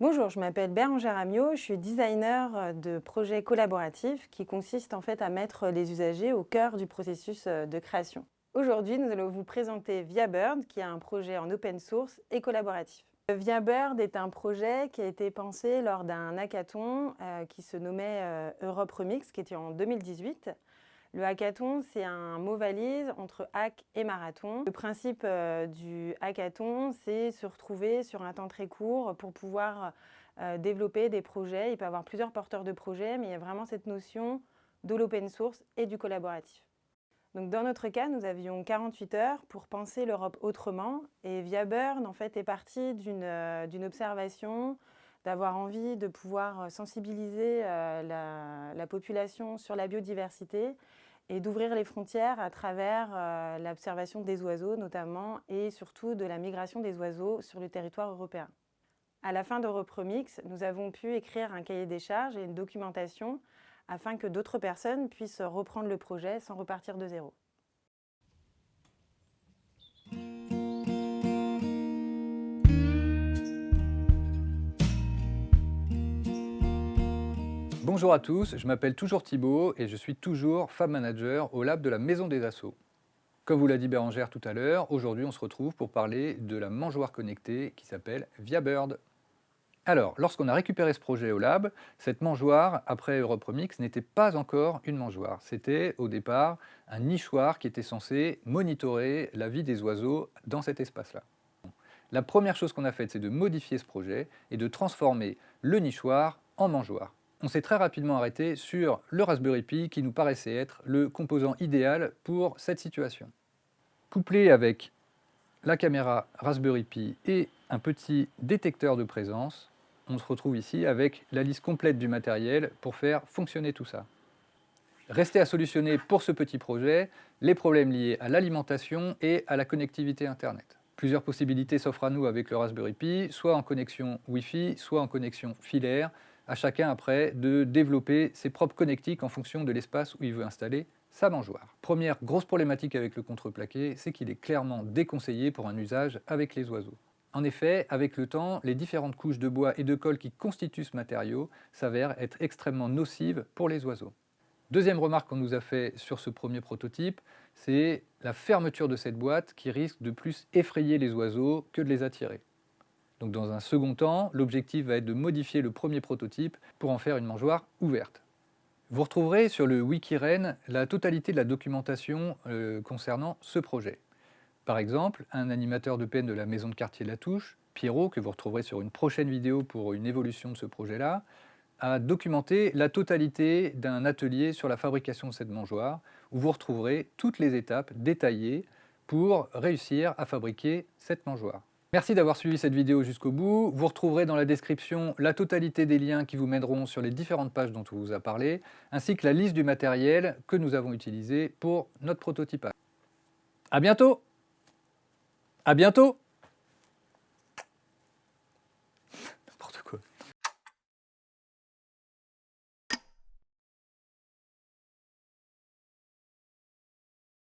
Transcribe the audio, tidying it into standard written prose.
Bonjour, je m'appelle Bérangère Amiot, je suis designer de projets collaboratifs qui consiste en fait à mettre les usagers au cœur du processus de création. Aujourd'hui, nous allons vous présenter ViaBird, qui est un projet en open source et collaboratif. ViaBird est un projet qui a été pensé lors d'un hackathon qui se nommait Europe Remix, qui était en 2018. Le hackathon, c'est un mot valise entre hack et marathon. Le principe du hackathon, c'est se retrouver sur un temps très court pour pouvoir développer des projets. Il peut y avoir plusieurs porteurs de projets, mais il y a vraiment cette notion de l'open source et du collaboratif. Donc dans notre cas, nous avions 48 heures pour penser l'Europe autrement. Et ViaBird, en fait, est parti d'une observation, d'avoir envie de pouvoir sensibiliser la population sur la biodiversité et d'ouvrir les frontières à travers l'observation des oiseaux notamment et surtout de la migration des oiseaux sur le territoire européen. À la fin d'Europe Remix, nous avons pu écrire un cahier des charges et une documentation afin que d'autres personnes puissent reprendre le projet sans repartir de zéro. Bonjour à tous, je m'appelle toujours Thibaut et je suis toujours Fab Manager au lab de la Maison des Assos. Comme vous l'a dit Bérangère tout à l'heure, aujourd'hui on se retrouve pour parler de la mangeoire connectée qui s'appelle ViaBird. Alors, lorsqu'on a récupéré ce projet au lab, cette mangeoire, après Europe Remix, n'était pas encore une mangeoire. C'était au départ un nichoir qui était censé monitorer la vie des oiseaux dans cet espace-là. La première chose qu'on a faite, c'est de modifier ce projet et de transformer le nichoir en mangeoire. On s'est très rapidement arrêté sur le Raspberry Pi qui nous paraissait être le composant idéal pour cette situation. Couplé avec la caméra Raspberry Pi et un petit détecteur de présence, on se retrouve ici avec la liste complète du matériel pour faire fonctionner tout ça. Restait à solutionner pour ce petit projet les problèmes liés à l'alimentation et à la connectivité Internet. Plusieurs possibilités s'offrent à nous avec le Raspberry Pi, soit en connexion Wi-Fi, soit en connexion filaire, à chacun après de développer ses propres connectiques en fonction de l'espace où il veut installer sa mangeoire. Première grosse problématique avec le contreplaqué, c'est qu'il est clairement déconseillé pour un usage avec les oiseaux. En effet, avec le temps, les différentes couches de bois et de colle qui constituent ce matériau s'avèrent être extrêmement nocives pour les oiseaux. Deuxième remarque qu'on nous a fait sur ce premier prototype, c'est la fermeture de cette boîte qui risque de plus effrayer les oiseaux que de les attirer. Donc dans un second temps, l'objectif va être de modifier le premier prototype pour en faire une mangeoire ouverte. Vous retrouverez sur le Wikiren la totalité de la documentation concernant ce projet. Par exemple, un animateur de peine de la maison de quartier La Touche, Pierrot, que vous retrouverez sur une prochaine vidéo pour une évolution de ce projet-là, a documenté la totalité d'un atelier sur la fabrication de cette mangeoire, où vous retrouverez toutes les étapes détaillées pour réussir à fabriquer cette mangeoire. Merci d'avoir suivi cette vidéo jusqu'au bout. Vous retrouverez dans la description la totalité des liens qui vous mèneront sur les différentes pages dont on vous a parlé, ainsi que la liste du matériel que nous avons utilisé pour notre prototypage. À bientôt! À bientôt!